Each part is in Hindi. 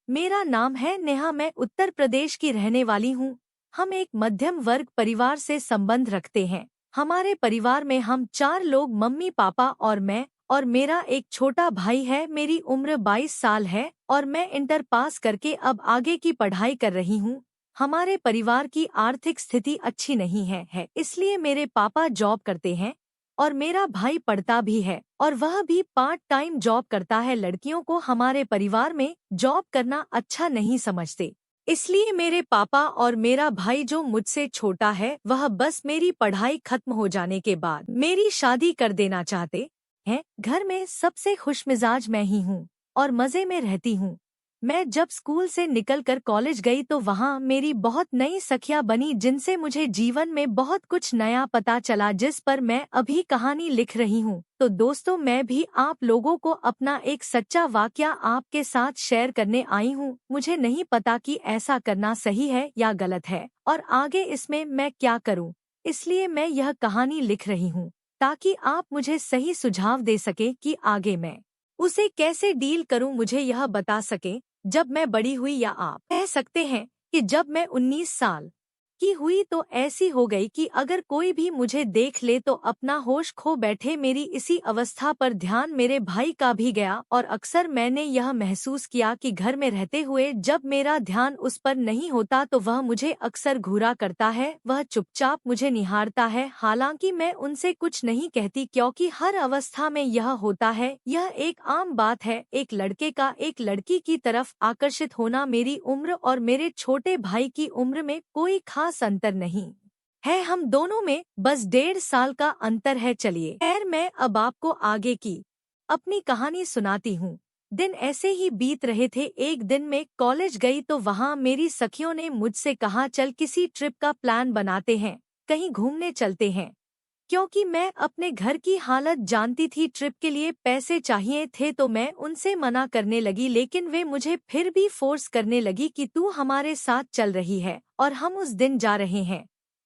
मेरा नाम है नेहा, मैं उत्तर प्रदेश की रहने वाली हूँ। हम एक मध्यम वर्ग परिवार से संबंध रखते हैं। हमारे परिवार में हम 4 लोग, मम्मी पापा और मैं, और मेरा एक छोटा भाई है। मेरी उम्र 22 साल है और मैं इंटर पास करके अब आगे की पढ़ाई कर रही हूँ। हमारे परिवार की आर्थिक स्थिति अच्छी नहीं है, इसलिए मेरे पापा जॉब करते हैं और मेरा भाई पढ़ता भी है और वह भी पार्ट टाइम जॉब करता है। लड़कियों को हमारे परिवार में जॉब करना अच्छा नहीं समझते, इसलिए मेरे पापा और मेरा भाई जो मुझसे छोटा है वह बस मेरी पढ़ाई खत्म हो जाने के बाद मेरी शादी कर देना चाहते हैं। घर में सबसे खुशमिजाज मैं ही हूँ और मजे में रहती हूँ। मैं जब स्कूल से निकलकर कॉलेज गई तो वहाँ मेरी बहुत नई सखियाँ बनी जिनसे मुझे जीवन में बहुत कुछ नया पता चला, जिस पर मैं अभी कहानी लिख रही हूँ। तो दोस्तों, मैं भी आप लोगों को अपना एक सच्चा वाकया आपके साथ शेयर करने आई हूँ। मुझे नहीं पता कि ऐसा करना सही है या गलत है और आगे इसमें मैं क्या करूँ, इसलिए मैं यह कहानी लिख रही हूँ ताकि आप मुझे सही सुझाव दे सके कि आगे मैं उसे कैसे डील करूं, मुझे यह बता सके। जब मैं बड़ी हुई, या आप कह सकते हैं कि जब मैं 19 साल की हुई तो ऐसी हो गई कि अगर कोई भी मुझे देख ले तो अपना होश खो बैठे। मेरी इसी अवस्था पर ध्यान मेरे भाई का भी गया और अक्सर मैंने यह महसूस किया कि घर में रहते हुए जब मेरा ध्यान उस पर नहीं होता तो वह मुझे अक्सर घूरा करता है। वह चुपचाप मुझे निहारता है, हालांकि मैं उनसे कुछ नहीं कहती क्योंकि हर अवस्था में यह होता है। यह एक आम बात है, एक लड़के का एक लड़की की तरफ आकर्षित होना। मेरी उम्र और मेरे छोटे भाई की उम्र में कोई खास अंतर नहीं है, हम दोनों में बस 1.5 साल का अंतर है। चलिए खैर, मैं अब आपको आगे की अपनी कहानी सुनाती हूँ। दिन ऐसे ही बीत रहे थे। एक दिन मैं कॉलेज गई तो वहाँ मेरी सखियों ने मुझसे कहा, चल किसी ट्रिप का प्लान बनाते हैं, कहीं घूमने चलते हैं। क्योंकि मैं अपने घर की हालत जानती थी, ट्रिप के लिए पैसे चाहिए थे, तो मैं उनसे मना करने लगी, लेकिन वे मुझे फिर भी फोर्स करने लगी कि तू हमारे साथ चल रही है और हम उस दिन जा रहे हैं।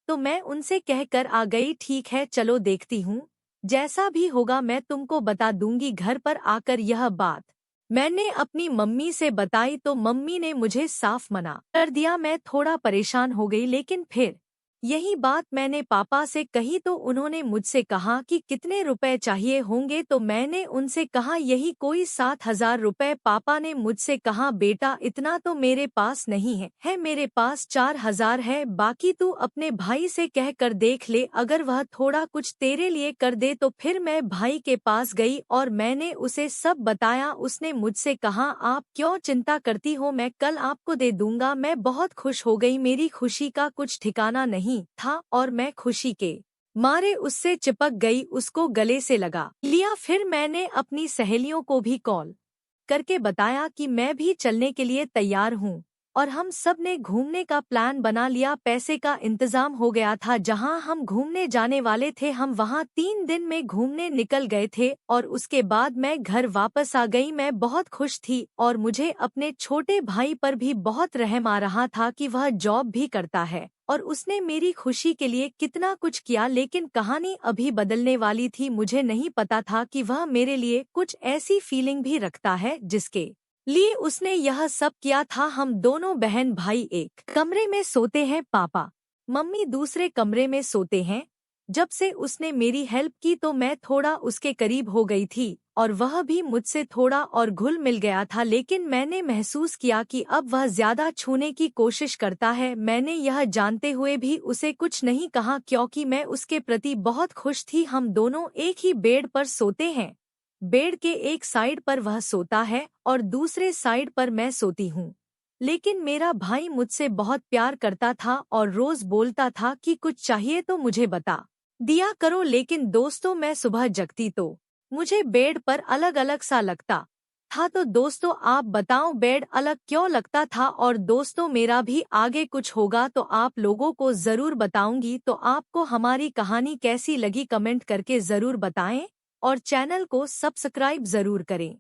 तो मैं उनसे कहकर आ गई, ठीक है चलो देखती हूँ, जैसा भी होगा मैं तुमको बता दूंगी। घर पर आकर यह बात मैंने अपनी मम्मी से बताई तो मम्मी ने मुझे साफ मना कर दिया। मैं थोड़ा परेशान हो गई, लेकिन फिर यही बात मैंने पापा से कही तो उन्होंने मुझसे कहा कि कितने रुपए चाहिए होंगे, तो मैंने उनसे कहा यही कोई 7,000 रुपए। पापा ने मुझसे कहा, बेटा इतना तो मेरे पास नहीं है, मेरे पास 4,000 है, बाकी तू अपने भाई से कह कर देख ले, अगर वह थोड़ा कुछ तेरे लिए कर दे तो। फिर मैं भाई के पास गई और मैंने उसे सब बताया। उसने मुझसे कहा, आप क्यों चिंता करती हो, मैं कल आपको दे दूंगा। मैं बहुत खुश हो गई, मेरी खुशी का कुछ ठिकाना नहीं था और मैं खुशी के मारे उससे चिपक गई, उसको गले से लगा लिया। फिर मैंने अपनी सहेलियों को भी कॉल करके बताया कि मैं भी चलने के लिए तैयार हूँ और हम सब ने घूमने का प्लान बना लिया। पैसे का इंतजाम हो गया था, जहाँ हम घूमने जाने वाले थे हम वहाँ 3 दिन में घूमने निकल गए थे और उसके बाद मैं घर वापस आ गई। मैं बहुत खुश थी और मुझे अपने छोटे भाई पर भी बहुत रहम आ रहा था कि वह जॉब भी करता है और उसने मेरी खुशी के लिए कितना कुछ किया। लेकिन कहानी अभी बदलने वाली थी। मुझे नहीं पता था कि वह मेरे लिए कुछ ऐसी फीलिंग भी रखता है जिसके लिए उसने यह सब किया था। हम दोनों बहन भाई एक कमरे में सोते हैं, पापा मम्मी दूसरे कमरे में सोते हैं। जब से उसने मेरी हेल्प की तो मैं थोड़ा उसके करीब हो गई थी और वह भी मुझसे थोड़ा और घुल मिल गया था, लेकिन मैंने महसूस किया कि अब वह ज्यादा छूने की कोशिश करता है। मैंने यह जानते हुए भी उसे कुछ नहीं कहा क्योंकि मैं उसके प्रति बहुत खुश थी। हम दोनों एक ही बेड पर सोते हैं, बेड के एक साइड पर वह सोता है और दूसरे साइड पर मैं सोती हूँ। लेकिन मेरा भाई मुझसे बहुत प्यार करता था और रोज बोलता था कि कुछ चाहिए तो मुझे बता दिया करो। लेकिन दोस्तों, मैं सुबह जगती तो मुझे बेड पर अलग अलग सा लगता था। तो दोस्तों, आप बताओ बेड अलग क्यों लगता था? और दोस्तों, मेरा भी आगे कुछ होगा तो आप लोगों को जरूर बताऊंगी। तो आपको हमारी कहानी कैसी लगी कमेंट करके जरूर बताएं और चैनल को सब्सक्राइब जरूर करें।